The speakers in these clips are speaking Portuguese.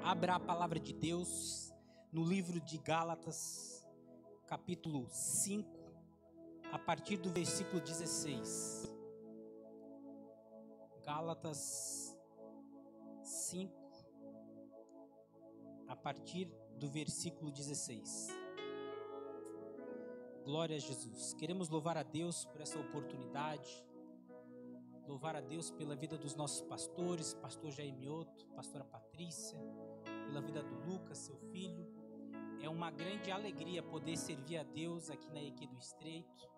Abra a palavra de Deus no livro de Gálatas, capítulo 5, a partir do versículo 16. Gálatas 5, a partir do versículo 16. Glória a Jesus. Queremos louvar a Deus por essa oportunidade, louvar a Deus pela vida dos nossos pastores, pastor Jair Mioto, pastora Patrícia, pela vida do Lucas, seu filho. É uma grande alegria poder servir a Deus aqui na EQ do Estreito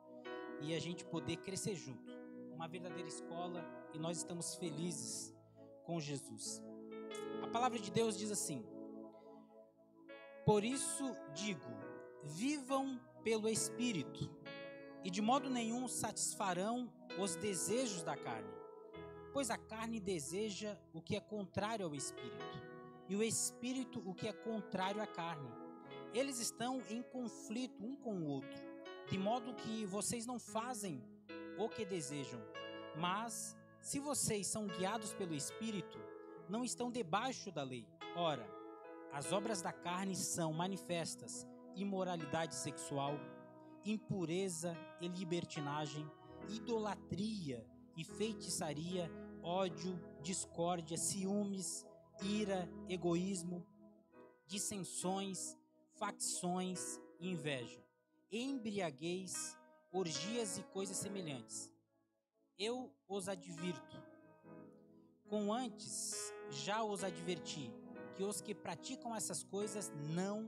e a gente poder crescer junto. Uma verdadeira escola, e nós estamos felizes com Jesus. A palavra de Deus diz assim: por isso digo, vivam pelo Espírito, e de modo nenhum satisfarão os desejos da carne, pois a carne deseja o que é contrário ao Espírito, e o Espírito o que é contrário à carne. Eles estão em conflito um com o outro, de modo que vocês não fazem o que desejam. Mas, se vocês são guiados pelo Espírito, não estão debaixo da lei. Ora, as obras da carne são manifestas: imoralidade sexual, impureza e libertinagem, idolatria e feitiçaria, ódio, discórdia, ciúmes, ira, egoísmo, dissensões, facções e inveja, embriaguez, orgias e coisas semelhantes. Eu os advirto, com antes já os adverti, que os que praticam essas coisas não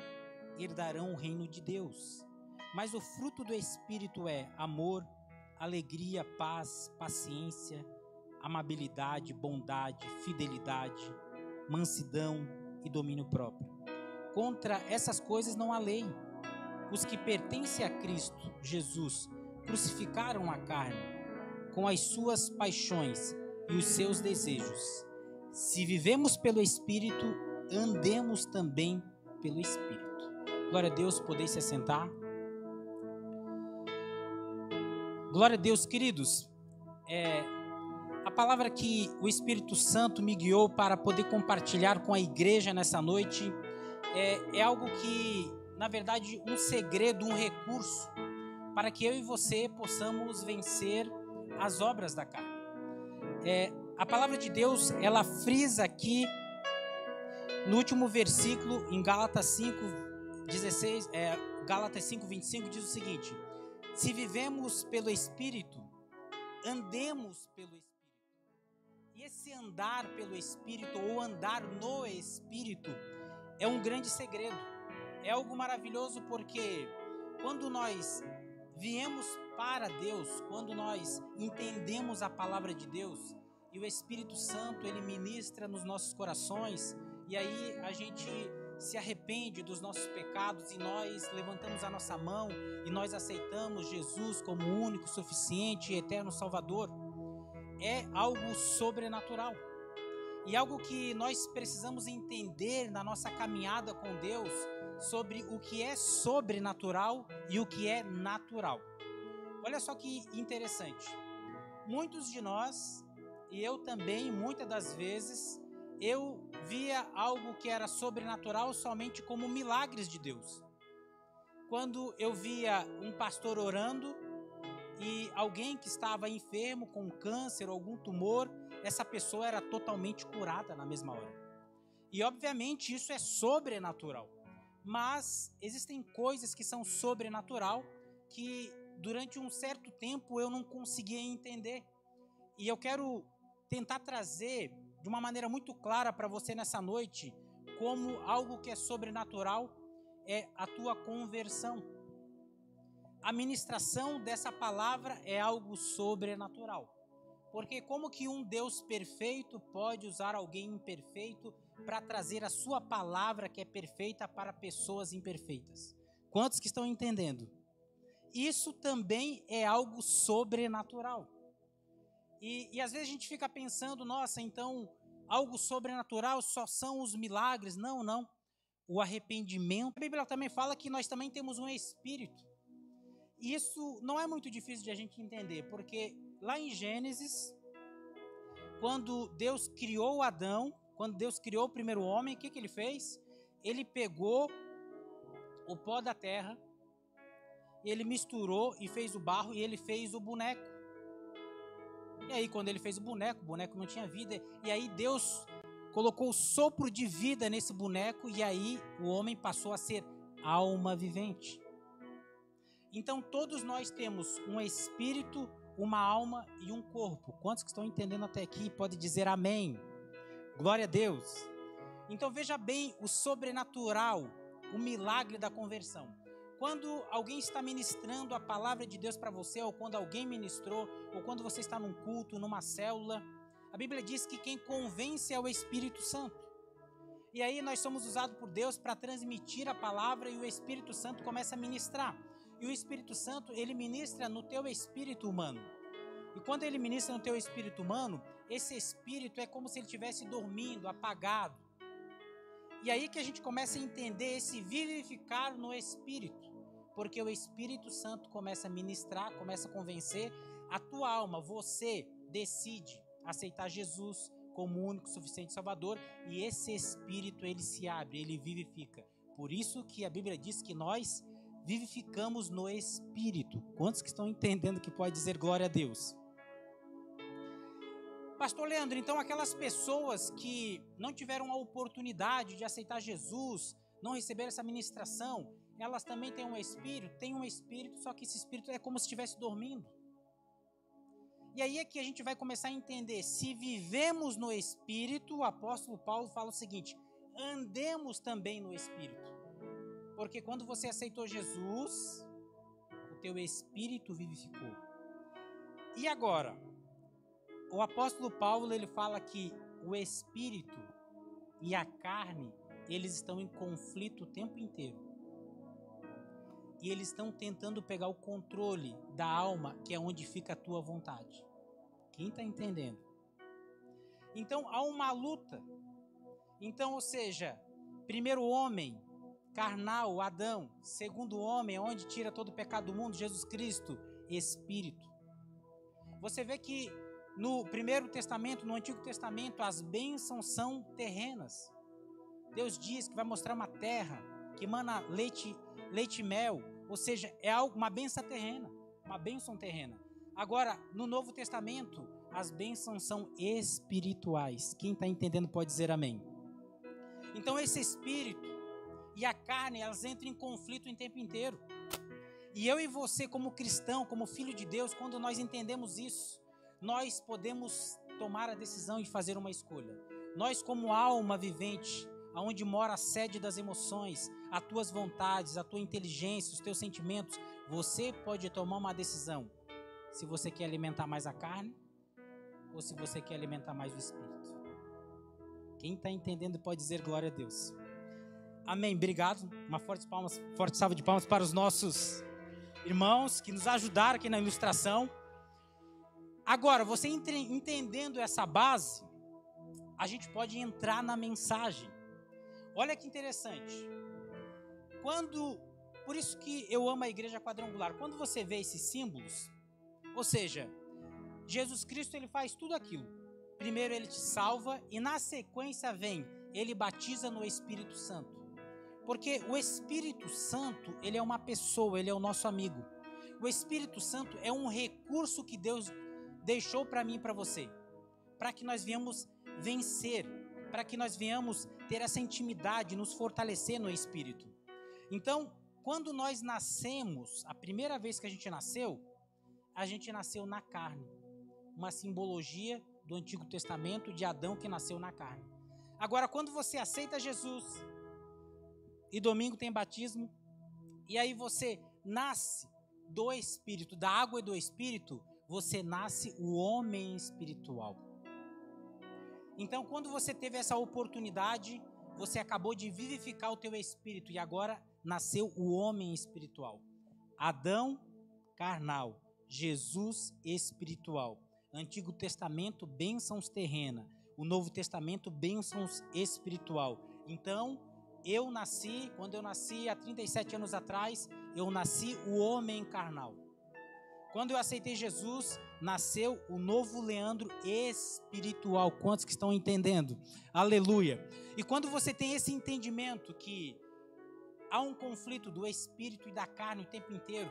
herdarão o reino de Deus. Mas o fruto do Espírito é amor, alegria, paz, paciência, amabilidade, bondade, fidelidade, mansidão e domínio próprio. Contra essas coisas não há lei. Os que pertencem a Cristo Jesus crucificaram a carne com as suas paixões e os seus desejos. Se vivemos pelo Espírito, andemos também pelo Espírito. Glória a Deus, poder se assentar. Glória a Deus, queridos. A palavra que o Espírito Santo me guiou para poder compartilhar com a igreja nessa noite é algo que, na verdade, um segredo, um recurso para que eu e você possamos vencer as obras da carne. A palavra de Deus, ela frisa aqui no último versículo, em Gálatas 5:16, Gálatas 5:25, diz o seguinte: se vivemos pelo Espírito, andemos pelo Espírito. E esse andar pelo Espírito, ou andar no Espírito, é um grande segredo. É algo maravilhoso, porque quando nós viemos para Deus, quando nós entendemos a palavra de Deus, e o Espírito Santo, ele ministra nos nossos corações, e aí a gente se arrepende dos nossos pecados, e nós levantamos a nossa mão, e nós aceitamos Jesus como o único, suficiente e eterno Salvador. É algo sobrenatural. E algo que nós precisamos entender na nossa caminhada com Deus, sobre o que é sobrenatural e o que é natural. Olha só que interessante. Muitos de nós, e eu também, muitas das vezes, eu via algo que era sobrenatural somente como milagres de Deus. Quando eu via um pastor orando e alguém que estava enfermo com câncer ou algum tumor, essa pessoa era totalmente curada na mesma hora. E obviamente isso é sobrenatural. Mas existem coisas que são sobrenatural que durante um certo tempo eu não conseguia entender. E eu quero tentar trazer de uma maneira muito clara para você nessa noite como algo que é sobrenatural é a tua conversão. A ministração dessa palavra é algo sobrenatural. Porque como que um Deus perfeito pode usar alguém imperfeito para trazer a sua palavra que é perfeita para pessoas imperfeitas? Quantos que estão entendendo? Isso também é algo sobrenatural. E às vezes a gente fica pensando, nossa, então algo sobrenatural só são os milagres. Não, não. O arrependimento. A Bíblia também fala que nós também temos um espírito. Isso não é muito difícil de a gente entender, porque lá em Gênesis, quando Deus criou Adão, quando Deus criou o primeiro homem, o que ele fez? Ele pegou o pó da terra, ele misturou e fez o barro e ele fez o boneco. E aí quando ele fez o boneco não tinha vida. E aí Deus colocou o sopro de vida nesse boneco e aí o homem passou a ser alma vivente. Então todos nós temos um espírito, uma alma e um corpo. Quantos que estão entendendo até aqui podem dizer amém? Glória a Deus. Então veja bem o sobrenatural, o milagre da conversão. Quando alguém está ministrando a palavra de Deus para você, ou quando alguém ministrou, ou quando você está num culto, numa célula, a Bíblia diz que quem convence é o Espírito Santo. E aí nós somos usados por Deus para transmitir a palavra e o Espírito Santo começa a ministrar. E o Espírito Santo, ele ministra no teu espírito humano. E quando ele ministra no teu espírito humano, esse espírito é como se ele estivesse dormindo, apagado. E aí que a gente começa a entender esse vivificar no Espírito, porque o Espírito Santo começa a ministrar, começa a convencer a tua alma. Você decide aceitar Jesus como o único suficiente Salvador e esse Espírito ele se abre, ele vivifica. Por isso que a Bíblia diz que nós vivificamos no Espírito. Quantos que estão entendendo que pode dizer glória a Deus? Pastor Leandro, então aquelas pessoas que não tiveram a oportunidade de aceitar Jesus, não receberam essa ministração, elas também têm um espírito, só que esse espírito é como se estivesse dormindo. E aí é que a gente vai começar a entender, se vivemos no espírito, o apóstolo Paulo fala o seguinte, andemos também no espírito. Porque quando você aceitou Jesus, o teu espírito vivificou. E agora? O apóstolo Paulo, ele fala que o espírito e a carne, eles estão em conflito o tempo inteiro. E eles estão tentando pegar o controle da alma, que é onde fica a tua vontade. Quem está entendendo? Então, há uma luta. Então, ou seja, primeiro homem, carnal, Adão. Segundo homem, onde tira todo o pecado do mundo, Jesus Cristo, espírito. Você vê que no Primeiro Testamento, no Antigo Testamento, as bênçãos são terrenas. Deus diz que vai mostrar uma terra que emana leite e mel, ou seja, é uma bênção terrena, uma bênção terrena. Agora, no Novo Testamento, as bênçãos são espirituais. Quem está entendendo pode dizer amém. Então, esse espírito e a carne, elas entram em conflito o tempo inteiro. E eu e você, como cristão, como filho de Deus, quando nós entendemos isso, nós podemos tomar a decisão de fazer uma escolha. Nós, como alma vivente, aonde mora a sede das emoções, as tuas vontades, a tua inteligência, os teus sentimentos, você pode tomar uma decisão. Se você quer alimentar mais a carne ou se você quer alimentar mais o espírito. Quem está entendendo pode dizer glória a Deus. Amém. Obrigado. Uma forte salva de palmas para os nossos irmãos que nos ajudaram aqui na ilustração. Agora, você entendendo essa base, a gente pode entrar na mensagem. Olha que interessante. Por isso que eu amo a igreja quadrangular. Quando você vê esses símbolos, ou seja, Jesus Cristo ele faz tudo aquilo. Primeiro ele te salva e na sequência vem, ele batiza no Espírito Santo. Porque o Espírito Santo, ele é uma pessoa, ele é o nosso amigo. O Espírito Santo é um recurso que Deus deixou para mim e para você, para que nós venhamos vencer, para que nós venhamos ter essa intimidade, nos fortalecer no Espírito. Então, quando nós nascemos, a primeira vez que a gente nasceu na carne, uma simbologia do Antigo Testamento de Adão que nasceu na carne. Agora, quando você aceita Jesus, e domingo tem batismo, e aí você nasce do Espírito, da água e do Espírito, você nasce o homem espiritual. Então, quando você teve essa oportunidade, você acabou de vivificar o teu espírito e agora nasceu o homem espiritual. Adão, carnal. Jesus, espiritual. Antigo Testamento, bênçãos terrena. O Novo Testamento, bênçãos espiritual. Então, quando eu nasci há 37 anos atrás, eu nasci o homem carnal. Quando eu aceitei Jesus, nasceu o novo Leandro espiritual. Quantos que estão entendendo? Aleluia. E quando você tem esse entendimento que há um conflito do espírito e da carne o tempo inteiro,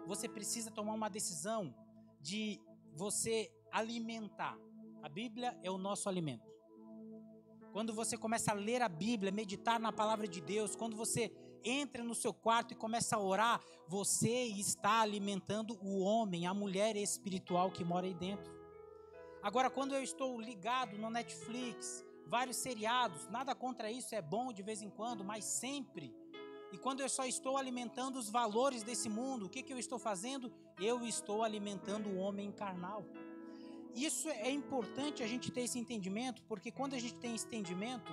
você precisa tomar uma decisão de você alimentar. A Bíblia é o nosso alimento. Quando você começa a ler a Bíblia, meditar na palavra de Deus, quando você entra no seu quarto e começa a orar, você está alimentando o homem, a mulher espiritual que mora aí dentro. Agora, quando eu estou ligado no Netflix, vários seriados, nada contra isso, é bom de vez em quando, mas sempre. E quando eu só estou alimentando os valores desse mundo, o que eu estou fazendo? Eu estou alimentando o homem carnal. Isso é importante a gente ter esse entendimento, porque quando a gente tem esse entendimento,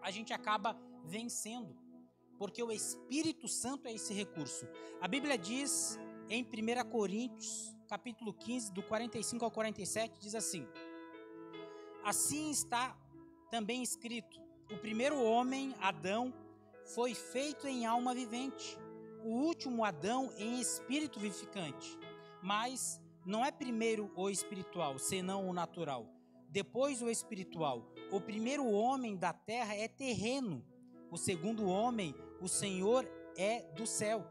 a gente acaba vencendo. Porque o Espírito Santo é esse recurso. A Bíblia diz em 1 Coríntios, capítulo 15, do 45 ao 47, diz assim: assim está também escrito: o primeiro homem, Adão, foi feito em alma vivente, o último Adão em espírito vivificante. Mas não é primeiro o espiritual, senão o natural, depois o espiritual. O primeiro homem da terra é terreno, o segundo homem, o Senhor, é do céu.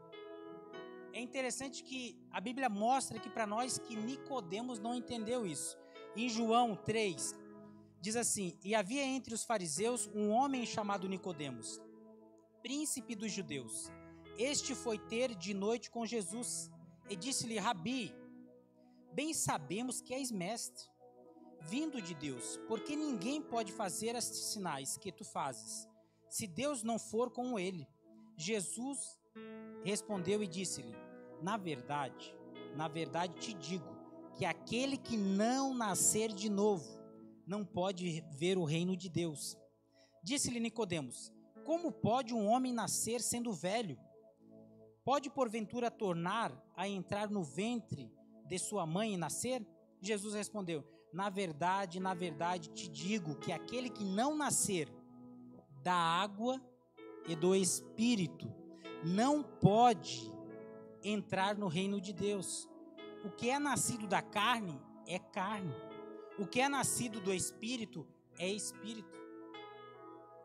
É interessante que a Bíblia mostra aqui para nós que Nicodemos não entendeu isso. Em João 3, diz assim: e havia entre os fariseus um homem chamado Nicodemos, príncipe dos judeus. Este foi ter de noite com Jesus e disse-lhe: Rabi, bem sabemos que és mestre, vindo de Deus, porque ninguém pode fazer estes sinais que tu fazes, se Deus não for com ele. Jesus respondeu e disse-lhe: na verdade te digo, que aquele que não nascer de novo, não pode ver o reino de Deus. Disse-lhe Nicodemos: como pode um homem nascer sendo velho? Pode porventura tornar a entrar no ventre de sua mãe e nascer? Jesus respondeu: na verdade te digo, que aquele que não nascer da água e do Espírito não pode entrar no reino de Deus. O que é nascido da carne é carne, o que é nascido do Espírito é Espírito.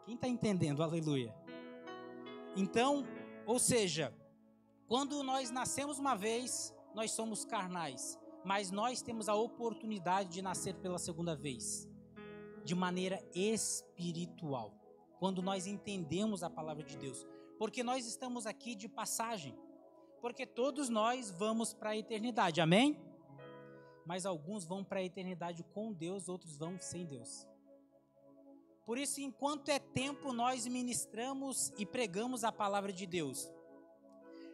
Quem está entendendo? Aleluia. Então, ou seja, quando nós nascemos uma vez, nós somos carnais, mas nós temos a oportunidade de nascer pela segunda vez, de maneira espiritual, quando nós entendemos a palavra de Deus, porque nós estamos aqui de passagem, porque todos nós vamos para a eternidade, amém? Mas alguns vão para a eternidade com Deus, outros vão sem Deus. Por isso, enquanto é tempo, nós ministramos e pregamos a palavra de Deus.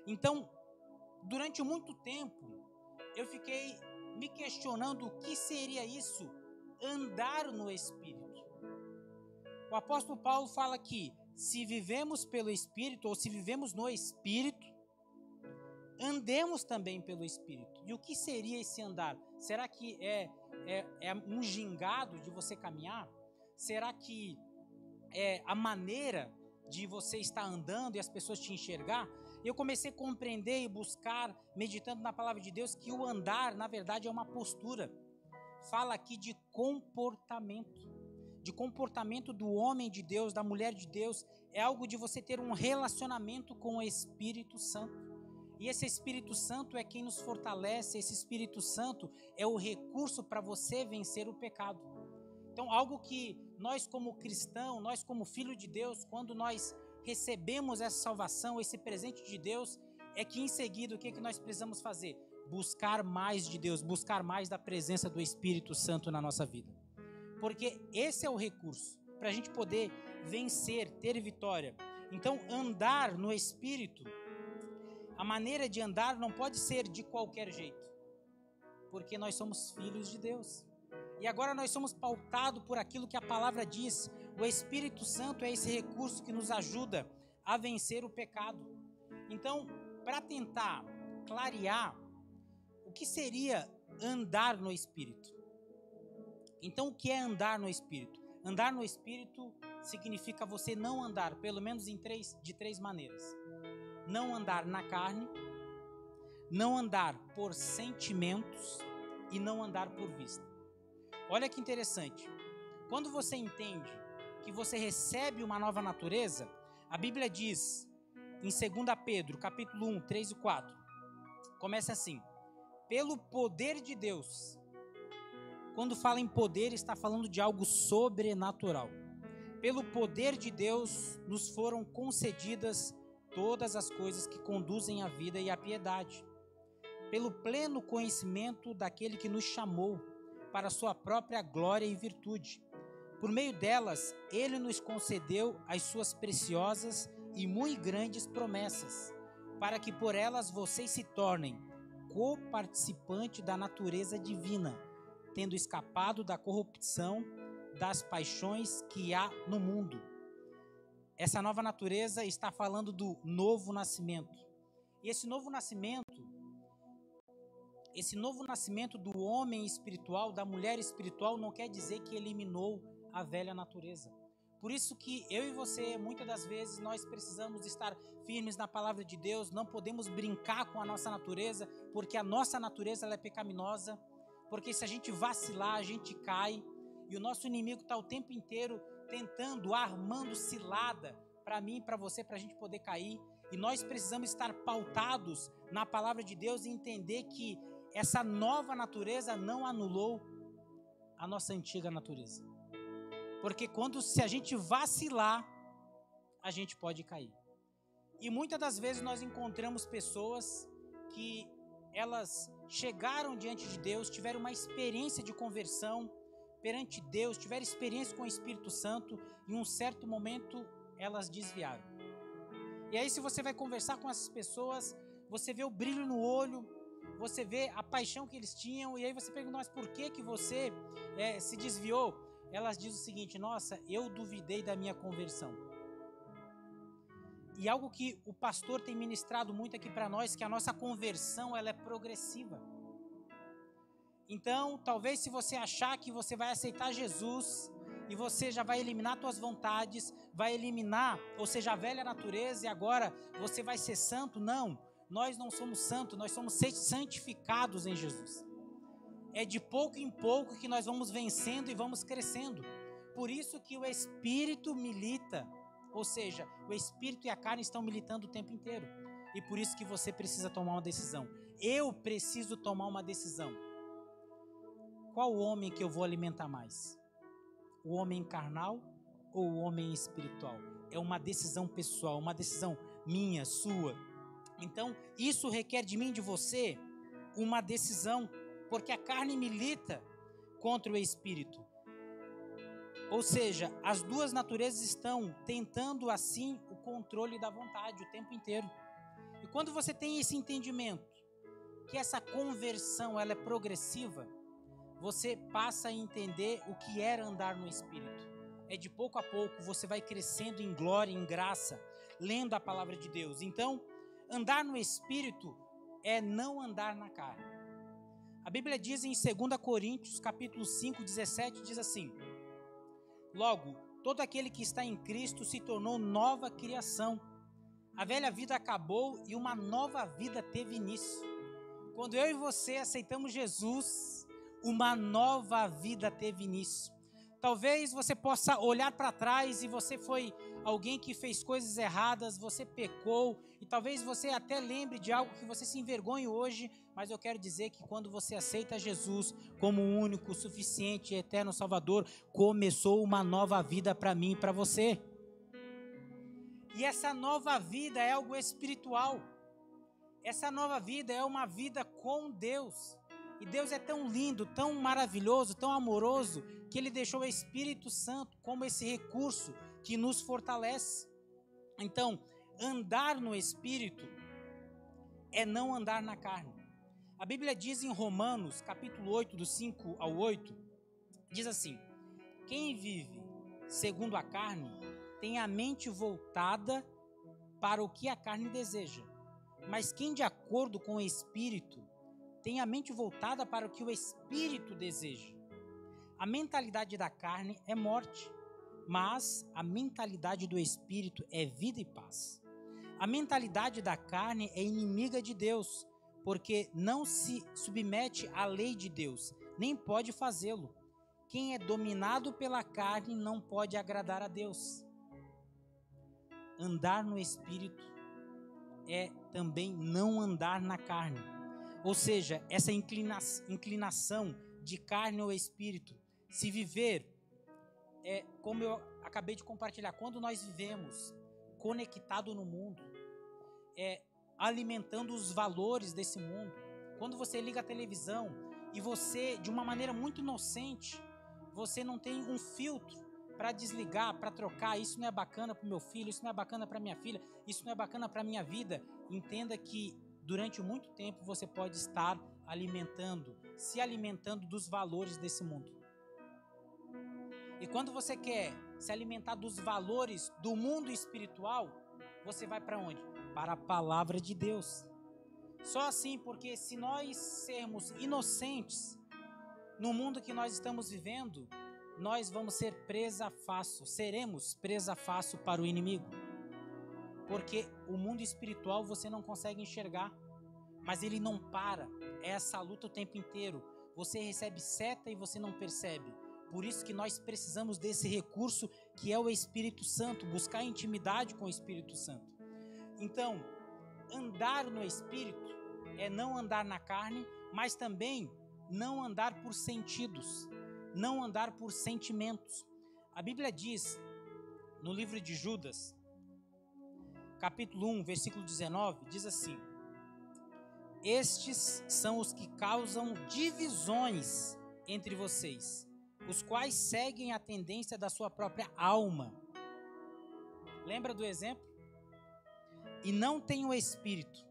Então, durante muito tempo, eu fiquei me questionando o que seria isso, andar no Espírito. O apóstolo Paulo fala que se vivemos pelo Espírito, ou se vivemos no Espírito, andemos também pelo Espírito. E o que seria esse andar? Será que é um gingado de você caminhar? Será que é a maneira de você estar andando e as pessoas te enxergar? Eu comecei a compreender e buscar, meditando na palavra de Deus, que o andar, na verdade, é uma postura. Fala aqui de comportamento do homem de Deus, da mulher de Deus. É algo de você ter um relacionamento com o Espírito Santo. E esse Espírito Santo é quem nos fortalece, esse Espírito Santo é o recurso para você vencer o pecado. Então, algo que nós como cristão, nós como filho de Deus, quando nós recebemos essa salvação, esse presente de Deus, é que em seguida o que nós precisamos fazer? Buscar mais de Deus, buscar mais da presença do Espírito Santo na nossa vida. Porque esse é o recurso para a gente poder vencer, ter vitória. Então, andar no Espírito, a maneira de andar não pode ser de qualquer jeito, porque nós somos filhos de Deus. E agora nós somos pautados por aquilo que a palavra diz. O Espírito Santo é esse recurso que nos ajuda a vencer o pecado. Então, para tentar clarear, o que seria andar no Espírito? Então, o que é andar no Espírito? Andar no Espírito significa você não andar, pelo menos de três maneiras. Não andar na carne, não andar por sentimentos e não andar por vista. Olha que interessante. Quando você entende que você recebe uma nova natureza, a Bíblia diz em 2 Pedro, capítulo 1, 3 e 4, começa assim: pelo poder de Deus. Quando fala em poder, está falando de algo sobrenatural. Pelo poder de Deus nos foram concedidas todas as coisas que conduzem à vida e à piedade, pelo pleno conhecimento daquele que nos chamou para a sua própria glória e virtude. Por meio delas, ele nos concedeu as suas preciosas e muito grandes promessas, para que por elas vocês se tornem co-participantes da natureza divina, tendo escapado da corrupção das paixões que há no mundo. Essa nova natureza está falando do novo nascimento. E esse novo nascimento do homem espiritual, da mulher espiritual, não quer dizer que eliminou a velha natureza. Por isso que eu e você, muitas das vezes, nós precisamos estar firmes na palavra de Deus, não podemos brincar com a nossa natureza, porque a nossa natureza ela é pecaminosa, porque se a gente vacilar, a gente cai, e o nosso inimigo está o tempo inteiro tentando, armando cilada para mim e para você, para a gente poder cair, e nós precisamos estar pautados na palavra de Deus e entender que essa nova natureza não anulou a nossa antiga natureza. Porque se a gente vacilar, a gente pode cair. E muitas das vezes nós encontramos pessoas que elas chegaram diante de Deus, tiveram uma experiência de conversão perante Deus, tiveram experiência com o Espírito Santo, e em um certo momento elas desviaram. E aí se você vai conversar com essas pessoas, você vê o brilho no olho, você vê a paixão que eles tinham, e aí você pergunta, mas por que você se desviou? Elas dizem o seguinte: nossa, eu duvidei da minha conversão. E algo que o pastor tem ministrado muito aqui para nós, que a nossa conversão ela é progressiva. Então, talvez se você achar que você vai aceitar Jesus e você já vai eliminar suas vontades, vai eliminar, ou seja, a velha natureza, e agora você vai ser santo, não. Nós não somos santos, nós somos santificados em Jesus. É de pouco em pouco que nós vamos vencendo e vamos crescendo. Por isso que o Espírito milita, ou seja, o Espírito e a carne estão militando o tempo inteiro. E por isso que você precisa tomar uma decisão. Eu preciso tomar uma decisão. Qual homem que eu vou alimentar mais? O homem carnal ou o homem espiritual? É uma decisão pessoal, uma decisão minha, sua. Então, isso requer de mim e de você uma decisão, porque a carne milita contra o espírito. Ou seja, as duas naturezas estão tentando assim o controle da vontade o tempo inteiro. E quando você tem esse entendimento, que essa conversão ela é progressiva, você passa a entender o que era andar no espírito. É de pouco a pouco, você vai crescendo em glória, em graça, lendo a palavra de Deus. Então, andar no espírito é não andar na carne. A Bíblia diz em 2 Coríntios, capítulo 5, 17, diz assim: logo, todo aquele que está em Cristo se tornou nova criação. A velha vida acabou e uma nova vida teve início. Quando eu e você aceitamos Jesus, uma nova vida teve início. Talvez você possa olhar para trás e você foi alguém que fez coisas erradas, você pecou, e talvez você até lembre de algo que você se envergonhe hoje, mas eu quero dizer que quando você aceita Jesus como o único, suficiente e eterno Salvador, começou uma nova vida para mim e para você. E essa nova vida é algo espiritual. Essa nova vida é uma vida com Deus. E Deus é tão lindo, tão maravilhoso, tão amoroso, que Ele deixou o Espírito Santo como esse recurso que nos fortalece. Então, andar no Espírito é não andar na carne. A Bíblia diz em Romanos, capítulo 8, do 5 ao 8, diz assim: quem vive segundo a carne tem a mente voltada para o que a carne deseja, mas quem de acordo com o Espírito tem a mente voltada para o que o Espírito deseja. A mentalidade da carne é morte, mas a mentalidade do Espírito é vida e paz. A mentalidade da carne é inimiga de Deus, porque não se submete à lei de Deus, nem pode fazê-lo. Quem é dominado pela carne não pode agradar a Deus. Andar no Espírito é também não andar na carne. Ou seja, essa inclinação de carne ao Espírito. Se viver, como eu acabei de compartilhar, quando nós vivemos conectado no mundo, alimentando os valores desse mundo, quando você liga a televisão e você, de uma maneira muito inocente, você não tem um filtro para desligar, para trocar, isso não é bacana para o meu filho, isso não é bacana para minha filha, isso não é bacana para a minha vida. Entenda que durante muito tempo você pode estar se alimentando dos valores desse mundo. E quando você quer se alimentar dos valores do mundo espiritual, você vai para onde? Para a palavra de Deus. Só assim, porque se nós sermos inocentes no mundo que nós estamos vivendo, nós vamos ser seremos presa fácil para o inimigo. Porque o mundo espiritual você não consegue enxergar, mas ele não para, é essa luta o tempo inteiro. Você recebe seta e você não percebe. Por isso que nós precisamos desse recurso que é o Espírito Santo, buscar intimidade com o Espírito Santo. Então, andar no Espírito é não andar na carne, mas também não andar por sentidos, não andar por sentimentos. A Bíblia diz, no livro de Judas, capítulo 1, versículo 19, diz assim: estes são os que causam divisões entre vocês, os quais seguem a tendência da sua própria alma. Lembra do exemplo? E não têm o Espírito.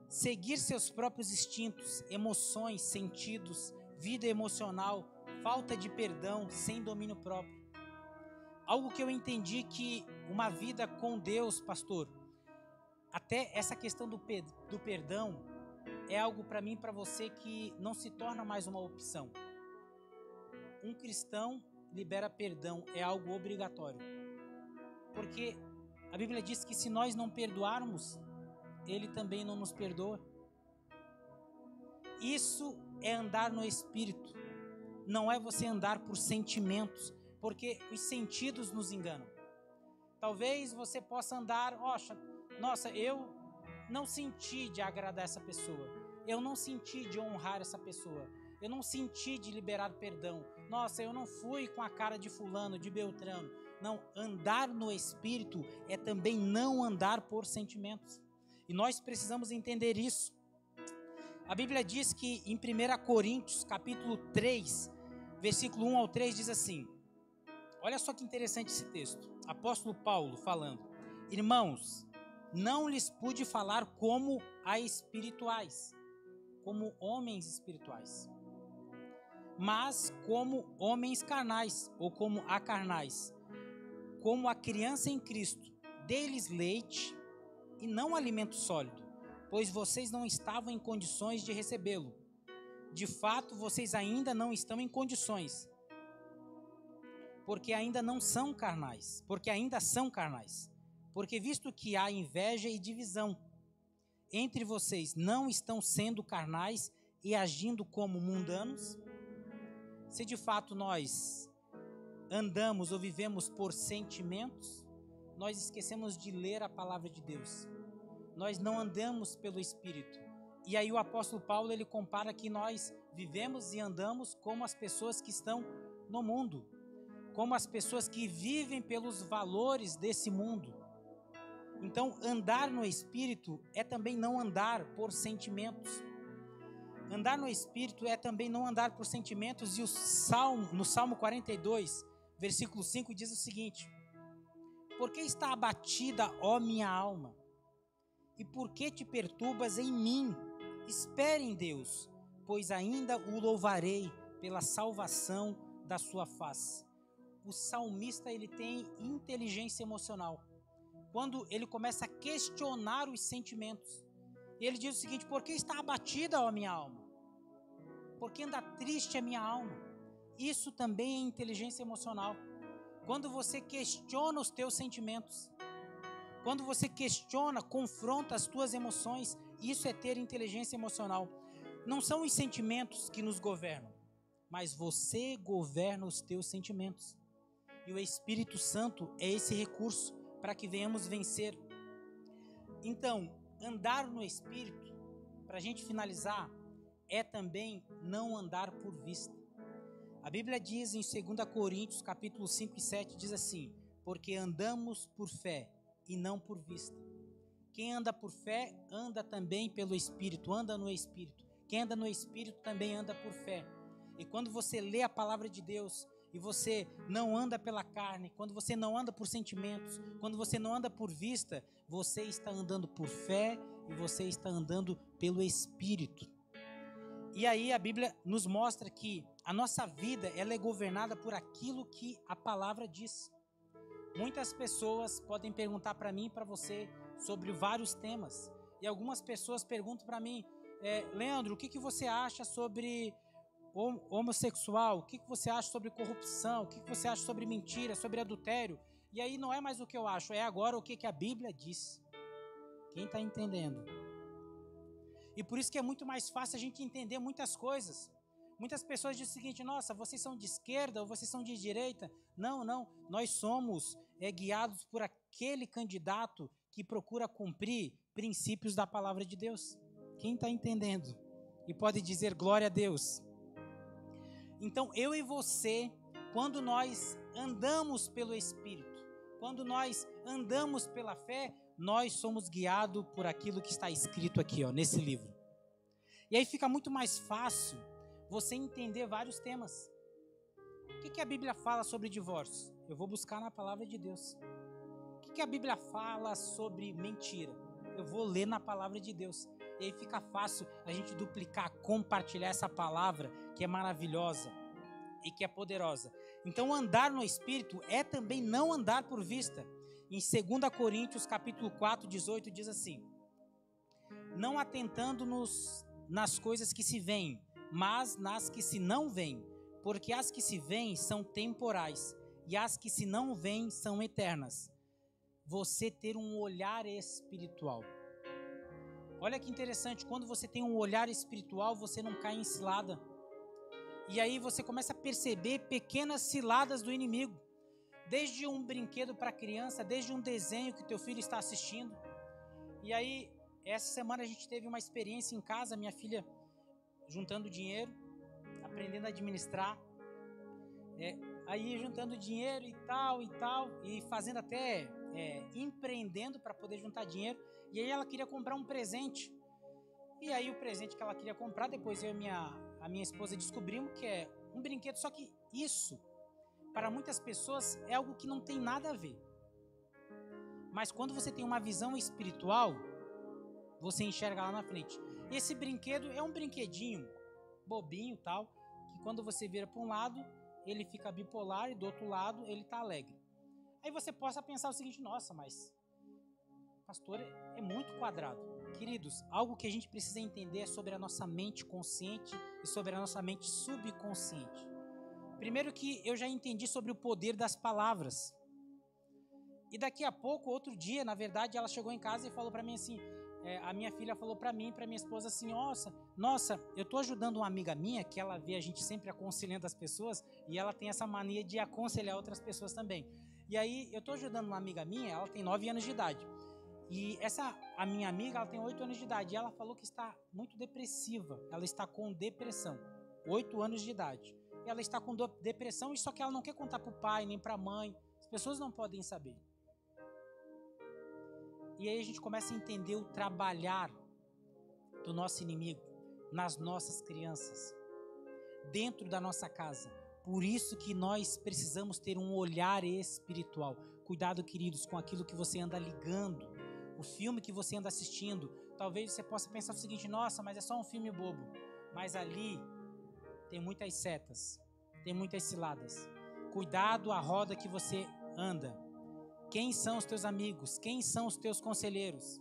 Seguir seus próprios instintos, emoções, sentidos, vida emocional, falta de perdão, sem domínio próprio. Algo que eu entendi que uma vida com Deus, pastor, até essa questão do perdão é algo para mim e para você que não se torna mais uma opção. Um cristão libera perdão, é algo obrigatório. Porque a Bíblia diz que se nós não perdoarmos, Ele também não nos perdoa. Isso é andar no Espírito. Não é você andar por sentimentos, porque os sentidos nos enganam. Talvez você possa andar, nossa, eu não senti de agradar essa pessoa, eu não senti de honrar essa pessoa, eu não senti de liberar perdão, nossa, eu não fui com a cara de fulano, de Beltrano. Não, andar no Espírito é também não andar por sentimentos. E nós precisamos entender isso. A Bíblia diz que em 1 Coríntios, capítulo 3, versículo 1 ao 3, diz assim, olha só que interessante esse texto, apóstolo Paulo falando: irmãos, não lhes pude falar como a espirituais, como homens espirituais, mas como homens carnais, ou como a carnais, como a criança em Cristo. Dei-lhes leite e não alimento sólido, pois vocês não estavam em condições de recebê-lo. De fato, vocês ainda não estão em condições, porque ainda são carnais. Porque visto que há inveja e divisão entre vocês, não estão sendo carnais e agindo como mundanos? Se de fato nós andamos ou vivemos por sentimentos, nós esquecemos de ler a palavra de Deus. Nós não andamos pelo Espírito. E aí o apóstolo Paulo, ele compara que nós vivemos e andamos como as pessoas que estão no mundo, como as pessoas que vivem pelos valores desse mundo. Então, andar no Espírito é também não andar por sentimentos. Andar no Espírito é também não andar por sentimentos. E no Salmo 42, versículo 5, diz o seguinte: por que está abatida, ó minha alma? E por que te perturbas em mim? Espere em Deus, pois ainda o louvarei pela salvação da sua face. O salmista, ele tem inteligência emocional. Quando ele começa a questionar os sentimentos, ele diz o seguinte: por que está abatida, ó minha alma? Por que anda triste a minha alma? Isso também é inteligência emocional. Quando você questiona os teus sentimentos, quando você questiona, confronta as tuas emoções, isso é ter inteligência emocional. Não são os sentimentos que nos governam, mas você governa os teus sentimentos. E o Espírito Santo é esse recurso para que venhamos vencer. Então, andar no Espírito, para a gente finalizar, é também não andar por vista. A Bíblia diz em 2 Coríntios, capítulo 5 e 7, diz assim: porque andamos por fé e não por vista. Quem anda por fé, anda também pelo Espírito, anda no Espírito. Quem anda no Espírito também anda por fé. E quando você lê a palavra de Deus, e você não anda pela carne, quando você não anda por sentimentos, quando você não anda por vista, você está andando por fé e você está andando pelo Espírito. E aí a Bíblia nos mostra que a nossa vida, ela é governada por aquilo que a palavra diz. Muitas pessoas podem perguntar para mim e para você sobre vários temas. E algumas pessoas perguntam para mim: Leandro, o que você acha sobre homossexual? O que você acha sobre corrupção? O que você acha sobre mentira, sobre adultério? E aí não é mais o que eu acho, é agora o que a Bíblia diz. Quem está entendendo? E por isso que é muito mais fácil a gente entender muitas coisas. Muitas pessoas dizem o seguinte: nossa, vocês são de esquerda ou vocês são de direita? Não, nós somos guiados por aquele candidato que procura cumprir princípios da palavra de Deus. Quem está entendendo? E pode dizer glória a Deus. Então eu e você, quando nós andamos pelo Espírito, quando nós andamos pela fé, nós somos guiados por aquilo que está escrito aqui, nesse livro. E aí fica muito mais fácil você entender vários temas. O que a Bíblia fala sobre divórcio? Eu vou buscar na palavra de Deus. O que a Bíblia fala sobre mentira? Eu vou ler na palavra de Deus. E aí fica fácil a gente duplicar, compartilhar essa palavra que é maravilhosa e que é poderosa. Então andar no Espírito é também não andar por vista. Em 2 Coríntios capítulo 4, 18 diz assim: não atentando-nos nas coisas que se veem, mas nas que se não veem, porque as que se veem são temporais e as que se não veem são eternas. Você ter um olhar espiritual. Olha que interessante, quando você tem um olhar espiritual, você não cai em cilada. E aí você começa a perceber pequenas ciladas do inimigo. Desde um brinquedo para criança, desde um desenho que teu filho está assistindo. E aí, essa semana a gente teve uma experiência em casa, minha filha juntando dinheiro, aprendendo a administrar. Aí juntando dinheiro e tal, e fazendo até, empreendendo para poder juntar dinheiro. E aí ela queria comprar um presente. E aí o presente que ela queria comprar, depois eu e a minha esposa descobrimos que é um brinquedo, só que isso, para muitas pessoas, é algo que não tem nada a ver. Mas quando você tem uma visão espiritual, você enxerga lá na frente. E esse brinquedo é um brinquedinho bobinho tal, que quando você vira para um lado, ele fica bipolar e do outro lado ele está alegre. Aí você possa pensar o seguinte: nossa, mas pastor, é muito quadrado. Queridos, algo que a gente precisa entender é sobre a nossa mente consciente e sobre a nossa mente subconsciente. Primeiro que eu já entendi sobre o poder das palavras. E daqui a pouco, outro dia, na verdade, ela chegou em casa e falou para mim assim, a minha filha falou para mim e para minha esposa assim: nossa, eu tô ajudando uma amiga minha, que ela vê a gente sempre aconselhando as pessoas, e ela tem essa mania de aconselhar outras pessoas também. E aí, eu tô ajudando uma amiga minha, ela tem 9 anos de idade. E a minha amiga, ela tem 8 anos de idade, e ela falou que está muito depressiva, ela está com depressão, 8 anos de idade. Ela está com depressão, e só que ela não quer contar para o pai, nem para a mãe, as pessoas não podem saber. E aí a gente começa a entender o trabalhar do nosso inimigo nas nossas crianças, dentro da nossa casa. Por isso que nós precisamos ter um olhar espiritual. Cuidado, queridos, com aquilo que você anda ligando, o filme que você anda assistindo. Talvez você possa pensar o seguinte: nossa, mas é só um filme bobo. Mas ali tem muitas setas, tem muitas ciladas. Cuidado a roda que você anda. Quem são os teus amigos? Quem são os teus conselheiros?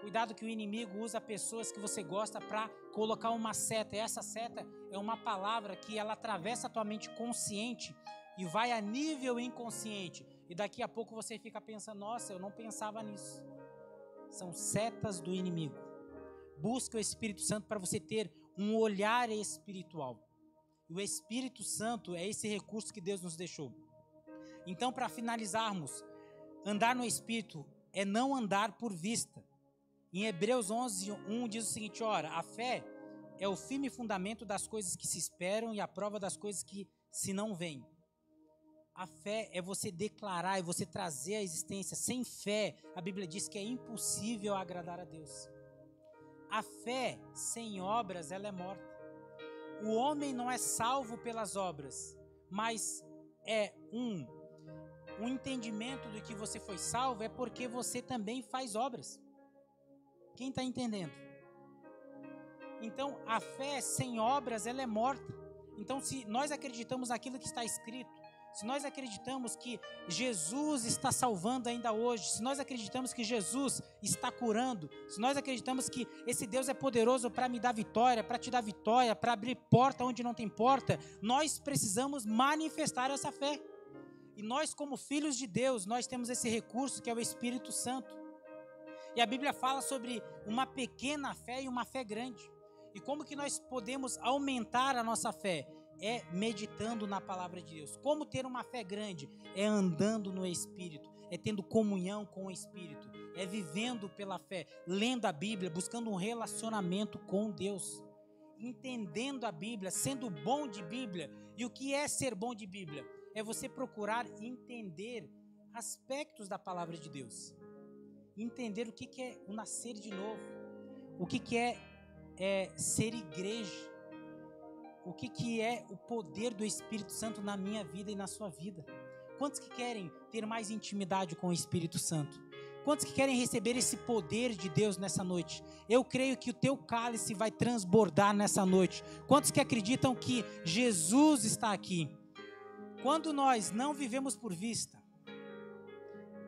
Cuidado que o inimigo usa pessoas que você gosta para colocar uma seta. E essa seta é uma palavra que ela atravessa a tua mente consciente e vai a nível inconsciente. E daqui a pouco você fica pensando: nossa, eu não pensava nisso. São setas do inimigo. busque o Espírito Santo para você ter um olhar espiritual. O Espírito Santo é esse recurso que Deus nos deixou. Então, para finalizarmos, andar no Espírito é não andar por vista. Em Hebreus 11:1 diz o seguinte: ora, a fé é o firme fundamento das coisas que se esperam e a prova das coisas que se não veem. A fé é você declarar, é você trazer à existência. Sem fé, a Bíblia diz que é impossível agradar a Deus. A fé sem obras, ela é morta. O homem não é salvo pelas obras, mas é um entendimento do que você foi salvo é porque você também faz obras. Quem está entendendo? Então, a fé sem obras, ela é morta. Então, se nós acreditamos naquilo que está escrito, se nós acreditamos que Jesus está salvando ainda hoje, se nós acreditamos que Jesus está curando, se nós acreditamos que esse Deus é poderoso para me dar vitória, para te dar vitória, para abrir porta onde não tem porta, nós precisamos manifestar essa fé. E nós, como filhos de Deus, nós temos esse recurso que é o Espírito Santo. E a Bíblia fala sobre uma pequena fé e uma fé grande. E como que nós podemos aumentar a nossa fé? É meditando na palavra de Deus. Como ter uma fé grande? É andando no Espírito, é tendo comunhão com o Espírito, é vivendo pela fé, lendo a Bíblia, buscando um relacionamento com Deus, entendendo a Bíblia, sendo bom de Bíblia. E o que é ser bom de Bíblia? É você procurar entender aspectos da palavra de Deus, entender o que é o nascer de novo, o que é ser igreja, o que é o poder do Espírito Santo na minha vida e na sua vida. Quantos que querem ter mais intimidade com o Espírito Santo? Quantos que querem receber esse poder de Deus nessa noite? Eu creio que o teu cálice vai transbordar nessa noite. Quantos que acreditam que Jesus está aqui? Quando nós não vivemos por vista,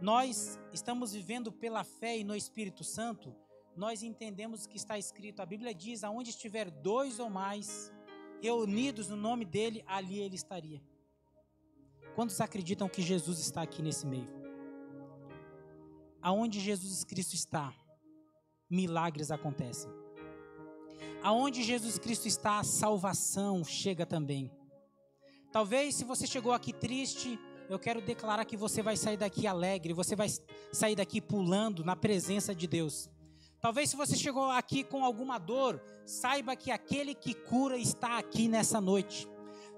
nós estamos vivendo pela fé e no Espírito Santo, nós entendemos o que está escrito. A Bíblia diz: aonde estiver 2 ou mais reunidos no nome dele, ali ele estaria. Quantos acreditam que Jesus está aqui nesse meio? Aonde Jesus Cristo está, milagres acontecem. Aonde Jesus Cristo está, a salvação chega também. Talvez, se você chegou aqui triste, eu quero declarar que você vai sair daqui alegre, você vai sair daqui pulando na presença de Deus. Talvez, se você chegou aqui com alguma dor, saiba que aquele que cura está aqui nessa noite.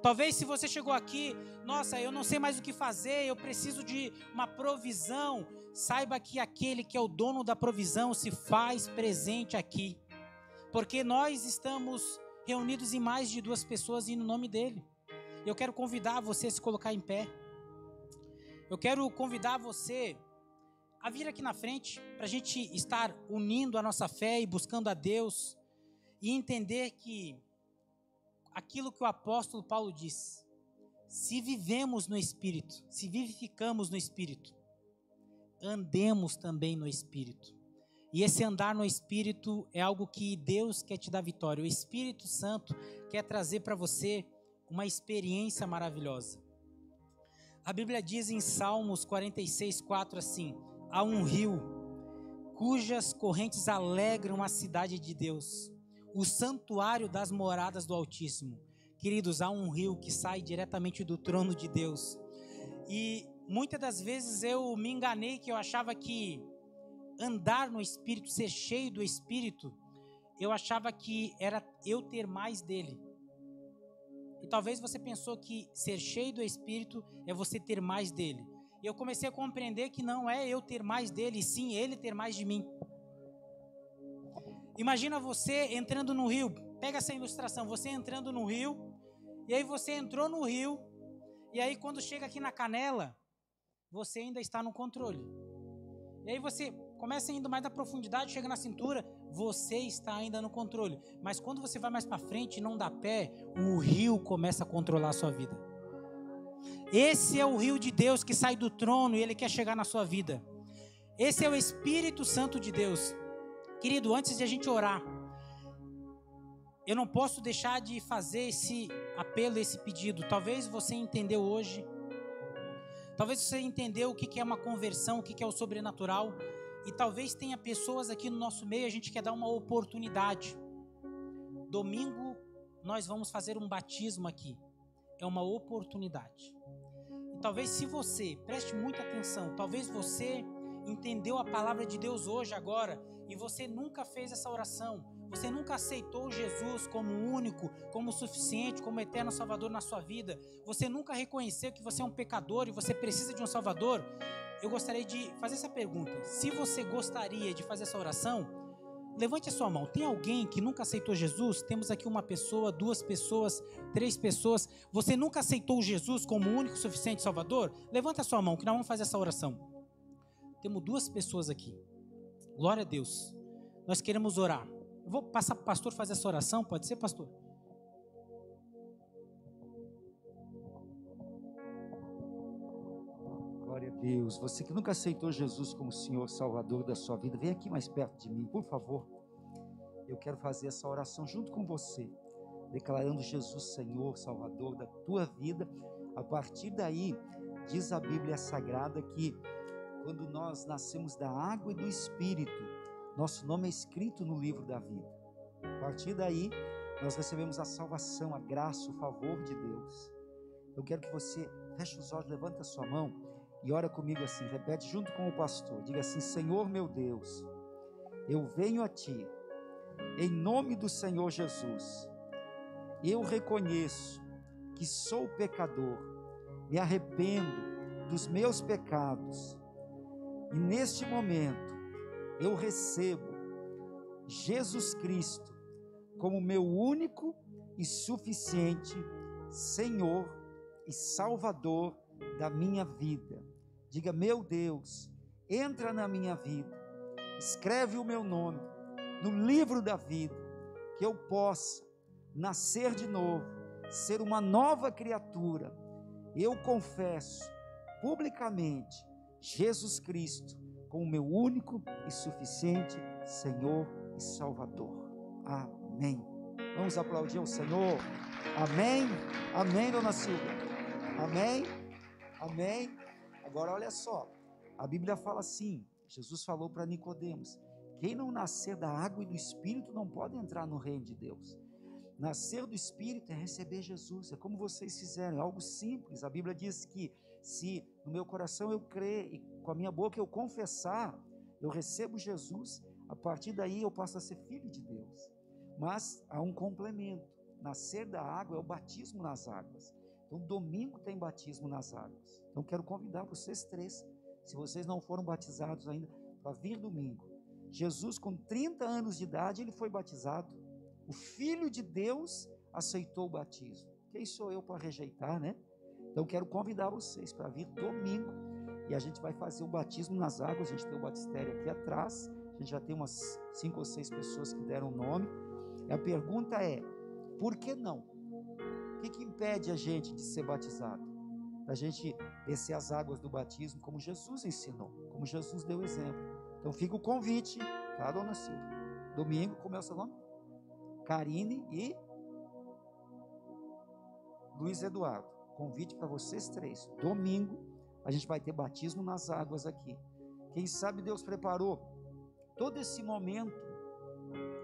Talvez, se você chegou aqui, nossa, eu não sei mais o que fazer, eu preciso de uma provisão, saiba que aquele que é o dono da provisão se faz presente aqui. Porque nós estamos reunidos em mais de 2 pessoas e no nome dele. Eu quero convidar você a se colocar em pé. Eu quero convidar você a vir aqui na frente para a gente estar unindo a nossa fé e buscando a Deus e entender que aquilo que o apóstolo Paulo diz: se vivemos no Espírito, se vivificamos no Espírito, andemos também no Espírito. E esse andar no Espírito é algo que Deus quer te dar vitória. O Espírito Santo quer trazer para você uma experiência maravilhosa. A Bíblia diz em Salmos 46:4 assim: há um rio cujas correntes alegram a cidade de Deus, o santuário das moradas do Altíssimo. Queridos, há um rio que sai diretamente do trono de Deus. E muitas das vezes eu me enganei, que eu achava que andar no Espírito, ser cheio do Espírito, eu achava que era eu ter mais dele. E talvez você pensou que ser cheio do Espírito é você ter mais dele. E eu comecei a compreender que não é eu ter mais dele, e sim ele ter mais de mim. Imagina você entrando no rio, pega essa ilustração, você entrando no rio, e aí você entrou no rio, e aí quando chega aqui na canela, você ainda está no controle. E aí você começa indo mais na profundidade, chega na cintura, você está ainda no controle. Mas quando você vai mais para frente e não dá pé, o rio começa a controlar a sua vida. Esse é o rio de Deus que sai do trono e ele quer chegar na sua vida. Esse é o Espírito Santo de Deus. Querido, antes de a gente orar, eu não posso deixar de fazer esse apelo, esse pedido. Talvez você entendeu hoje, talvez você entendeu o que é uma conversão, o que é o sobrenatural, E talvez tenha pessoas aqui no nosso meio, a gente quer dar uma oportunidade. Domingo nós vamos fazer um batismo aqui. É uma oportunidade. E talvez se você, preste muita atenção, talvez você entendeu a palavra de Deus hoje, agora, e você nunca fez essa oração. Você nunca aceitou Jesus como único, como suficiente, como eterno Salvador na sua vida. Você nunca reconheceu que você é um pecador e você precisa de um Salvador. Eu gostaria de fazer essa pergunta. Se você gostaria de fazer essa oração, levante a sua mão. Tem alguém que nunca aceitou Jesus? Temos aqui uma pessoa, 2 pessoas, 3 pessoas. Você nunca aceitou Jesus como único, suficiente Salvador? Levanta a sua mão que nós vamos fazer essa oração. Temos 2 pessoas aqui. Glória a Deus. Nós queremos orar. Eu vou passar para o pastor fazer essa oração. Pode ser, pastor? Glória a Deus. Você que nunca aceitou Jesus como Senhor Salvador da sua vida, vem aqui mais perto de mim, por favor. Eu quero fazer essa oração junto com você, declarando Jesus Senhor, Salvador da tua vida. A partir daí, diz a Bíblia Sagrada que quando nós nascemos da água e do Espírito, nosso nome é escrito no livro da vida. A partir daí, nós recebemos a salvação, a graça, o favor de Deus. Eu quero que você feche os olhos, levanta a sua mão e ora comigo assim, repete junto com o pastor, diga assim: Senhor meu Deus, eu venho a Ti, em nome do Senhor Jesus. Eu reconheço que sou pecador, me arrependo dos meus pecados, e neste momento eu recebo Jesus Cristo como meu único e suficiente Senhor e Salvador da minha vida. Diga: meu Deus, entra na minha vida, escreve o meu nome no livro da vida, que eu possa nascer de novo, ser uma nova criatura. Eu confesso publicamente Jesus Cristo como meu único e suficiente Senhor e Salvador. Amém. Vamos aplaudir ao Senhor. Amém. Amém, dona Silvia. Amém. Amém. Agora olha só, a Bíblia fala assim, Jesus falou para Nicodemos: quem não nascer da água e do Espírito não pode entrar no reino de Deus. Nascer do Espírito é receber Jesus, é como vocês fizeram, é algo simples. A Bíblia diz que se no meu coração eu crer e com a minha boca eu confessar, eu recebo Jesus, a partir daí eu passo a ser filho de Deus. Mas há um complemento, nascer da água é o batismo nas águas. Então domingo tem batismo nas águas. Então quero convidar vocês 3, se vocês não foram batizados ainda, para vir domingo. Jesus com 30 anos de idade ele foi batizado. O Filho de Deus aceitou o batismo. Quem sou eu para rejeitar, né? Então quero convidar vocês para vir domingo e a gente vai fazer o batismo nas águas. A gente tem o batistério aqui atrás, a gente já tem umas 5 ou 6 pessoas que deram o nome. E a pergunta é: por que não? O que impede a gente de ser batizado? Da gente descer as águas do batismo como Jesus ensinou, como Jesus deu exemplo. Então fica o convite, tá, dona Silvia? Domingo, como é o seu nome? Karine e Luiz Eduardo. Convite para vocês 3. Domingo a gente vai ter batismo nas águas aqui. Quem sabe Deus preparou todo esse momento.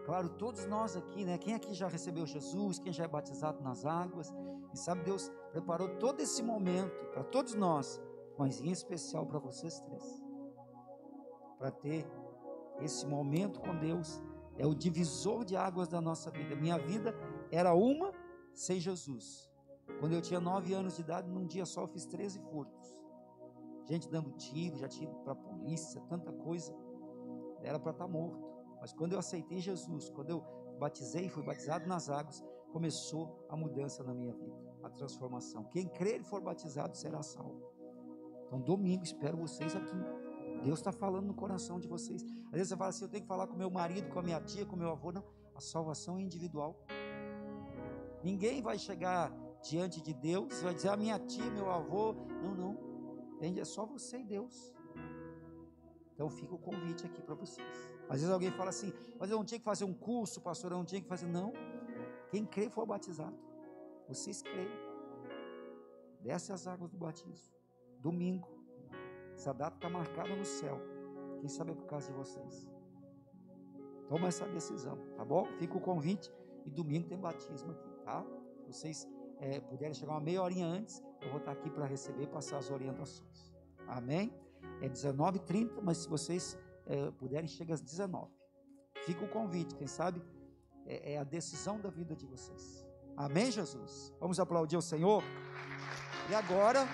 Claro, todos nós aqui, né? Quem aqui já recebeu Jesus, quem já é batizado nas águas, quem sabe Deus preparou todo esse momento para todos nós, mas em especial para vocês 3. Para ter esse momento com Deus. É o divisor de águas da nossa vida. Minha vida era uma sem Jesus. Quando eu tinha 9 anos de idade, num dia só eu fiz 13 furtos. Gente dando tiro, já tinha ido para a polícia, tanta coisa. Era para estar morto. Mas quando eu aceitei Jesus, quando eu batizei, fui batizado nas águas, começou a mudança na minha vida, a transformação. Quem crer e for batizado será salvo. Então domingo espero vocês aqui. Deus está falando no coração de vocês. Às vezes você fala assim: eu tenho que falar com meu marido, com a minha tia, com meu avô. Não, a salvação é individual. Ninguém vai chegar diante de Deus e vai dizer: a minha tia, meu avô. Não. É só você e Deus. Então fica o convite aqui para vocês. Às vezes alguém fala assim: mas eu não tinha que fazer um curso, pastor, eu não tinha que fazer. Não. Quem crê for batizado. Vocês creem. Desce as águas do batismo. Domingo. Essa data está marcada no céu. Quem sabe é por causa de vocês. Toma essa decisão, tá bom? Fica o convite e domingo tem batismo aqui, tá? Se vocês puderem chegar uma meia horinha antes, eu vou estar aqui para receber e passar as orientações. Amém? É 19h30, mas se vocês puderem, chega às 19h. Fica o convite, quem sabe é a decisão da vida de vocês. Amém, Jesus? Vamos aplaudir o Senhor? E agora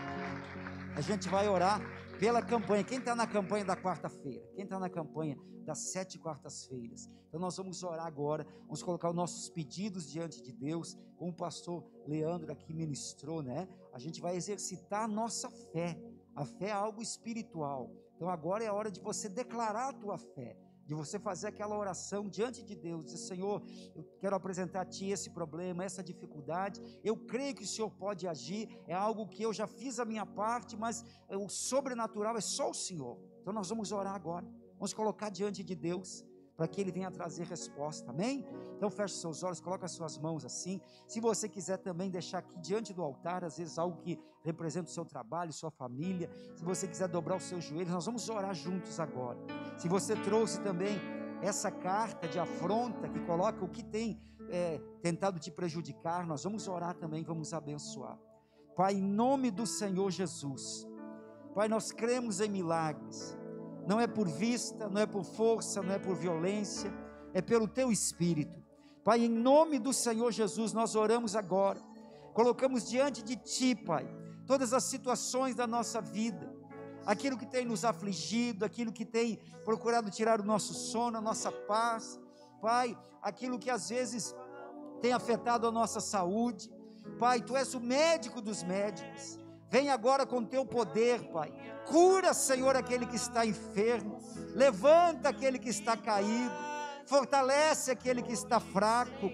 a gente vai orar pela campanha. Quem está na campanha da quarta-feira? Quem está na campanha das 7 quartas-feiras? Então nós vamos orar agora, vamos colocar os nossos pedidos diante de Deus, como o pastor Leandro aqui ministrou, né? A gente vai exercitar a nossa fé. A fé é algo espiritual. Então agora é a hora de você declarar a tua fé, de você fazer aquela oração diante de Deus, dizer: Senhor, eu quero apresentar a Ti esse problema, essa dificuldade, eu creio que o Senhor pode agir, é algo que eu já fiz a minha parte, mas o sobrenatural é só o Senhor. Então nós vamos orar agora, vamos colocar diante de Deus, para que Ele venha trazer resposta, amém? Então feche seus olhos, coloca as suas mãos assim. Se você quiser também deixar aqui diante do altar, às vezes algo que representa o seu trabalho, sua família, se você quiser dobrar os seus joelhos, nós vamos orar juntos agora. Se você trouxe também essa carta de afronta, que coloca o que tem tentado te prejudicar, nós vamos orar também, vamos abençoar. Pai, em nome do Senhor Jesus, Pai, nós cremos em milagres. Não é por vista, não é por força, não é por violência, é pelo Teu Espírito. Pai, em nome do Senhor Jesus, nós oramos agora, colocamos diante de Ti, Pai, todas as situações da nossa vida, aquilo que tem nos afligido, aquilo que tem procurado tirar o nosso sono, a nossa paz, Pai, aquilo que às vezes tem afetado a nossa saúde. Pai, Tu és o médico dos médicos. Vem agora com Teu poder, Pai. Cura, Senhor, aquele que está enfermo. Levanta aquele que está caído. Fortalece aquele que está fraco.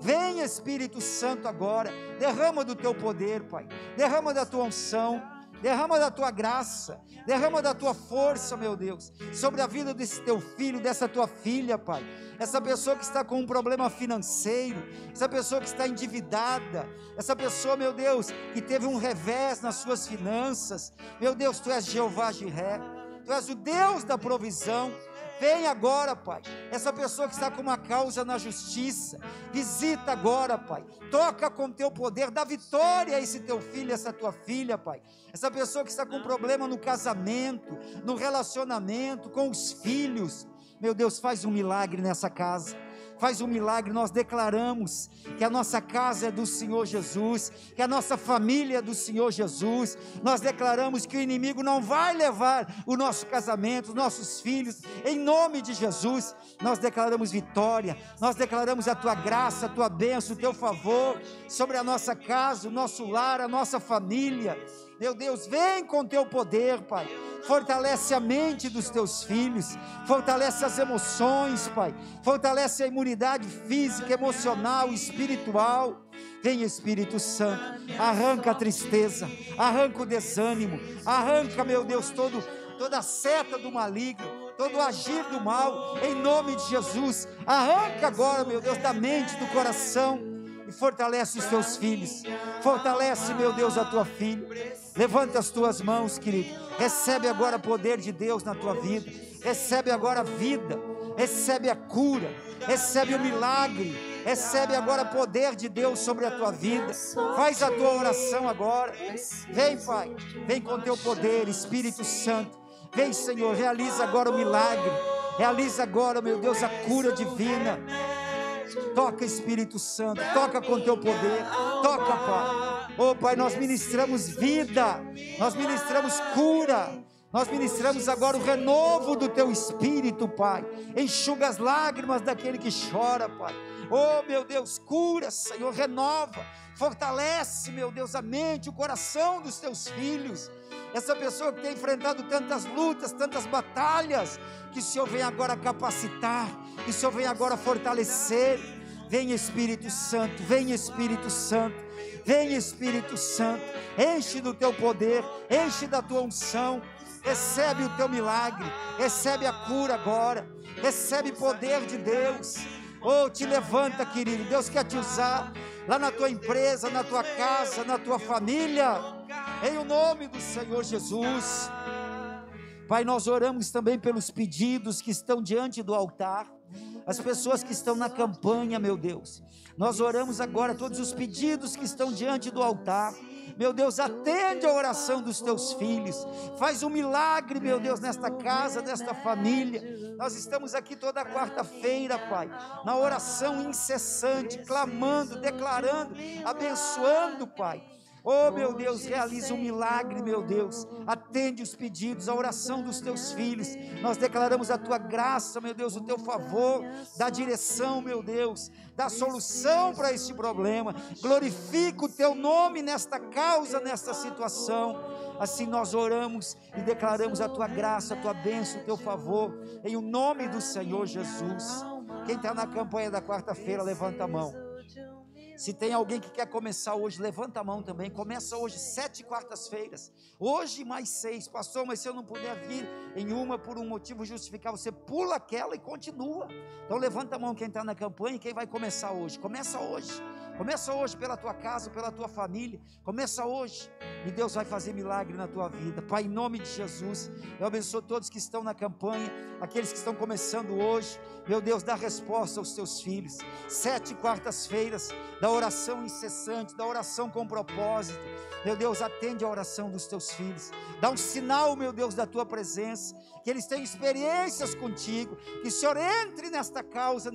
Vem, Espírito Santo, agora. Derrama do Teu poder, Pai. Derrama da Tua unção. Derrama da Tua graça. Derrama da Tua força, meu Deus, sobre a vida desse Teu filho, dessa Tua filha, Pai. Essa pessoa que está com um problema financeiro, essa pessoa que está endividada, essa pessoa, meu Deus, que teve um revés nas suas finanças. Meu Deus, Tu és Jeová Jiré, Tu és o Deus da provisão. Vem agora, Pai, essa pessoa que está com uma causa na justiça, visita agora, Pai, toca com Teu poder, dá vitória a esse Teu filho, essa Tua filha, Pai. Essa pessoa que está com problema no casamento, no relacionamento, com os filhos, meu Deus, faz um milagre nessa casa. Faz um milagre. Nós declaramos que a nossa casa é do Senhor Jesus, que a nossa família é do Senhor Jesus. Nós declaramos que o inimigo não vai levar o nosso casamento, os nossos filhos, em nome de Jesus. Nós declaramos vitória, nós declaramos a Tua graça, a Tua bênção, o Teu favor sobre a nossa casa, o nosso lar, a nossa família. Meu Deus, vem com Teu poder, Pai. Fortalece a mente dos Teus filhos, fortalece as emoções, Pai, fortalece a imunidade física, emocional, espiritual. Vem, Espírito Santo, arranca a tristeza, arranca o desânimo, arranca, meu Deus, toda a seta do maligno, todo o agir do mal, em nome de Jesus. Arranca agora, meu Deus, da mente, do coração, e fortalece os Teus filhos. Fortalece, meu Deus, a Tua filha. Levanta as tuas mãos, querido. Recebe agora o poder de Deus na tua vida. Recebe agora a vida. Recebe a cura. Recebe o milagre. Recebe agora o poder de Deus sobre a tua vida. Faz a tua oração agora. Vem, Pai. Vem com teu poder, Espírito Santo. Vem, Senhor. Realiza agora o milagre. Realiza agora, meu Deus, a cura divina. Toca, Espírito Santo, toca com teu poder, toca, Pai. Oh, Pai, nós ministramos vida, nós ministramos cura, nós ministramos agora o renovo do teu Espírito, Pai. Enxuga as lágrimas daquele que chora, Pai. Oh, meu Deus, cura, Senhor, renova, fortalece, meu Deus, a mente, o coração dos teus filhos. Essa pessoa que tem enfrentado tantas lutas, tantas batalhas, que o Senhor venha agora capacitar, que o Senhor venha agora fortalecer. Vem, Espírito Santo, vem, Espírito Santo, vem, Espírito Santo, enche do teu poder, enche da tua unção, recebe o teu milagre, recebe a cura agora, recebe poder de Deus. Oh, te levanta, querido, Deus quer te usar, lá na tua empresa, na tua casa, na tua família, em o nome do Senhor Jesus. Pai, nós oramos também pelos pedidos que estão diante do altar, as pessoas que estão na campanha, meu Deus. Nós oramos agora todos os pedidos que estão diante do altar. Meu Deus, atende a oração dos teus filhos, faz um milagre, meu Deus, nesta casa, nesta família. Nós estamos aqui toda quarta-feira, Pai, na oração incessante, clamando, declarando, abençoando, Pai. Oh, meu Deus, realiza um milagre, meu Deus, atende os pedidos, a oração dos teus filhos. Nós declaramos a tua graça, meu Deus, o teu favor, dá direção, meu Deus, dá solução para este problema. Glorifica o teu nome nesta causa, nesta situação. Assim nós oramos e declaramos a tua graça, a tua bênção, o teu favor, em o nome do Senhor Jesus. Quem está na campanha da quarta-feira, levanta a mão. Se tem alguém que quer começar hoje, levanta a mão também. Começa hoje 7 quartas-feiras. Hoje mais 6. Pastor, mas se eu não puder vir em uma por um motivo justificável, você pula aquela e continua. Então levanta a mão quem está na campanha e quem vai começar hoje. Começa hoje. Começa hoje pela tua casa, pela tua família. Começa hoje. E Deus vai fazer milagre na tua vida. Pai, em nome de Jesus, eu abençoo todos que estão na campanha, aqueles que estão começando hoje. Meu Deus, dá resposta aos teus filhos. 7 quartas-feiras da oração incessante, da oração com propósito. Meu Deus, atende a oração dos teus filhos. Dá um sinal, meu Deus, da tua presença, que eles tenham experiências contigo, que o Senhor entre nesta causa,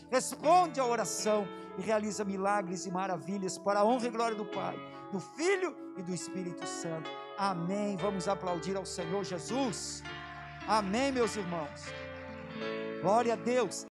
responde a oração e realiza milagres e maravilhas para a honra e glória do Pai, do Filho e do Espírito Santo. Amém. Vamos aplaudir ao Senhor Jesus. Amém, meus irmãos. Glória a Deus.